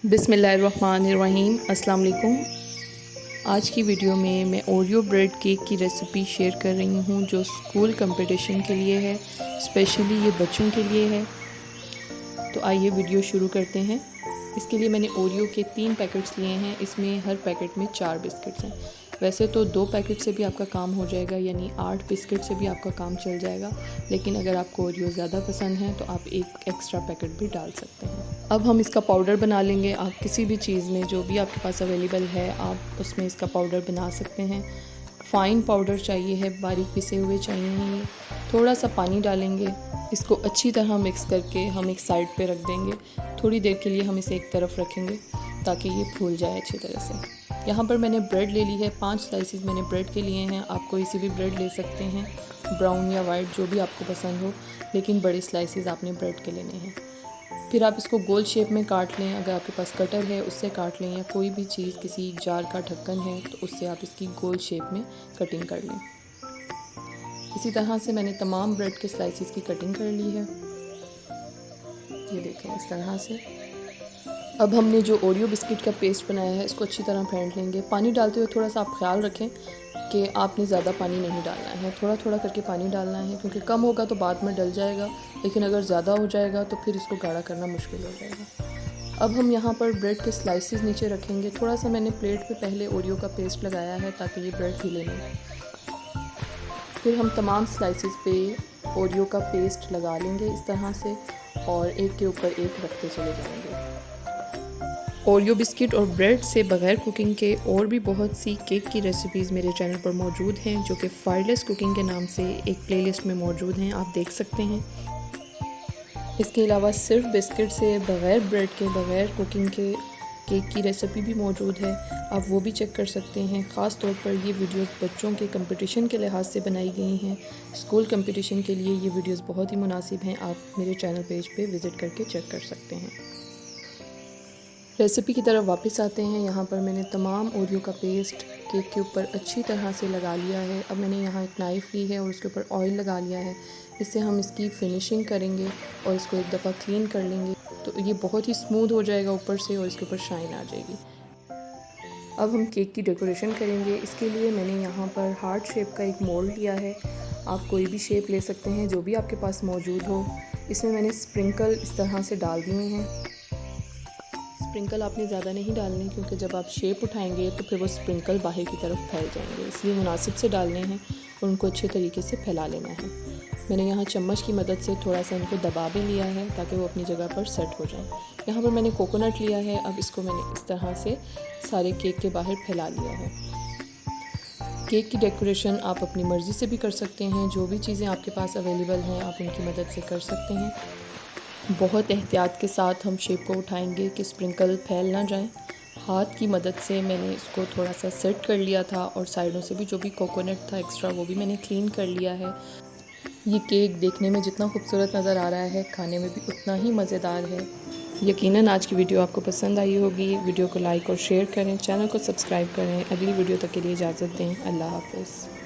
बिस्मिल्लाहिर्रहमानिर्रहीम। अस्सलाम वालेकुम। आज की वीडियो में मैं ओरियो ब्रेड केक की रेसिपी शेयर कर रही हूँ जो स्कूल कंपटीशन के लिए है, स्पेशली ये बच्चों के लिए है। तो आइए वीडियो शुरू करते हैं। इसके लिए मैंने ओरियो के 3 पैकेट्स लिए हैं। इसमें हर पैकेट में 4 बिस्किट्स हैं। वैसे तो 2 पैकेट से भी आपका काम हो जाएगा, यानी 8 बिस्किट से भी आपका काम चल जाएगा, लेकिन अगर आपको ओरियो ज़्यादा पसंद है तो आप एक एक्स्ट्रा पैकेट भी डाल सकते हैं। अब हम इसका पाउडर बना लेंगे। आप किसी भी चीज़ में जो भी आपके पास अवेलेबल है आप उसमें इसका पाउडर बना सकते हैं। फ़ाइन पाउडर चाहिए है, बारीक पिसे हुए चाहिए हैं। थोड़ा सा पानी डालेंगे, इसको अच्छी तरह मिक्स करके हम एक साइड पे रख देंगे। थोड़ी देर के लिए हम इसे एक तरफ रखेंगे ताकि ये फूल जाए अच्छी तरह से। यहाँ पर मैंने ब्रेड ले ली है, 5 स्लाइसेस मैंने ब्रेड के लिए हैं। आप कोई सी भी ब्रेड ले सकते हैं, ब्राउन या वाइट जो भी आपको पसंद हो, लेकिन बड़े स्लाइसेस आपने ब्रेड के लेने हैं। फिर आप इसको गोल शेप में काट लें। अगर आपके पास कटर है उससे काट लें, या कोई भी चीज़, किसी जार का ढक्कन है तो उससे आप इसकी गोल शेप में कटिंग कर लें। इसी तरह से मैंने तमाम ब्रेड के स्लाइसेस की कटिंग कर ली है। ये देखें इस तरह से। अब हमने जो ओरियो बिस्किट का पेस्ट बनाया है इसको अच्छी तरह फेंट लेंगे। पानी डालते हुए थोड़ा सा आप ख्याल रखें कि आपने ज़्यादा पानी नहीं डालना है, थोड़ा थोड़ा करके पानी डालना है, क्योंकि कम होगा तो बाद में डल जाएगा, लेकिन अगर ज़्यादा हो जाएगा तो फिर इसको गाढ़ा करना मुश्किल हो जाएगा। अब हम यहाँ पर ब्रेड के स्लाइसेस नीचे रखेंगे। थोड़ा सा मैंने प्लेट पे पहले ओरियो का पेस्ट लगाया है ताकि ये ब्रेड हिले नहीं। फिर हम तमाम स्लाइसेस पे ओरियो का पेस्ट लगा लेंगे इस तरह से, और एक के ऊपर एक रखते चले जाएंगे। ओरियो बिस्किट और ब्रेड से बग़ैर कुकिंग के और भी बहुत सी केक की रेसिपीज़ मेरे चैनल पर मौजूद हैं, जो कि फायरलेस कुकिंग के नाम से एक प्लेलिस्ट में मौजूद हैं, आप देख सकते हैं। इसके अलावा सिर्फ बिस्किट से बग़ैर ब्रेड के, बग़ैर कुकिंग के केक की रेसिपी भी मौजूद है, आप वो भी चेक कर सकते हैं। ख़ास तौर पर ये वीडियोस बच्चों के कंपटीशन के लिहाज से बनाई गई हैं। स्कूल कंपटीशन के लिए ये वीडियोस बहुत ही मुनासिब हैं। आप मेरे चैनल पेज पे विज़िट करके चेक कर सकते हैं। रेसिपी की तरफ वापस आते हैं। यहाँ पर मैंने तमाम ओरियो का पेस्ट केक के ऊपर अच्छी तरह से लगा लिया है। अब मैंने यहाँ एक नाइफ़ ली है और उसके ऊपर ऑयल लगा लिया है। इससे हम इसकी फिनिशिंग करेंगे और इसको एक दफ़ा क्लीन कर लेंगे तो ये बहुत ही स्मूथ हो जाएगा ऊपर से, और इसके ऊपर शाइन आ जाएगी। अब हम केक की डेकोरेशन करेंगे। इसके लिए मैंने यहाँ पर हार्ट शेप का एक मोल्ड लिया है। आप कोई भी शेप ले सकते हैं जो भी आपके पास मौजूद हो। इसमें मैंने स्प्रिंकल इस तरह से डाल दिए हैं। स्प्रिंकल आपने ज़्यादा नहीं डालने, क्योंकि जब आप शेप उठाएंगे तो फिर वो स्प्रिंकल बाहर की तरफ फैल जाएंगे, इसलिए मुनासिब से डालने हैं और उनको अच्छे तरीके से फैला लेना है। मैंने यहाँ चम्मच की मदद से थोड़ा सा इनको दबा भी लिया है ताकि वो अपनी जगह पर सेट हो जाए। यहाँ पर मैंने कोकोनट लिया है। अब इसको मैंने इस तरह से सारे केक के बाहर फैला लिया है। केक की डेकोरेशन आप अपनी मर्ज़ी से भी कर सकते हैं। जो भी चीज़ें आपके पास अवेलेबल हैं आप उनकी मदद से कर सकते हैं। बहुत एहतियात के साथ हम शेप को उठाएंगे कि स्प्रिंकल फैल ना जाए। हाथ की मदद से मैंने इसको थोड़ा सा सेट कर लिया था, और साइडों से भी जो भी कोकोनट था एक्स्ट्रा वो भी मैंने क्लीन कर लिया है। ये केक देखने में जितना खूबसूरत नज़र आ रहा है, खाने में भी उतना ही मज़ेदार है। यकीनन आज की वीडियो आपको पसंद आई होगी। वीडियो को लाइक और शेयर करें, चैनल को सब्सक्राइब करें। अगली वीडियो तक के लिए इजाज़त दें। अल्लाह हाफ़िज़।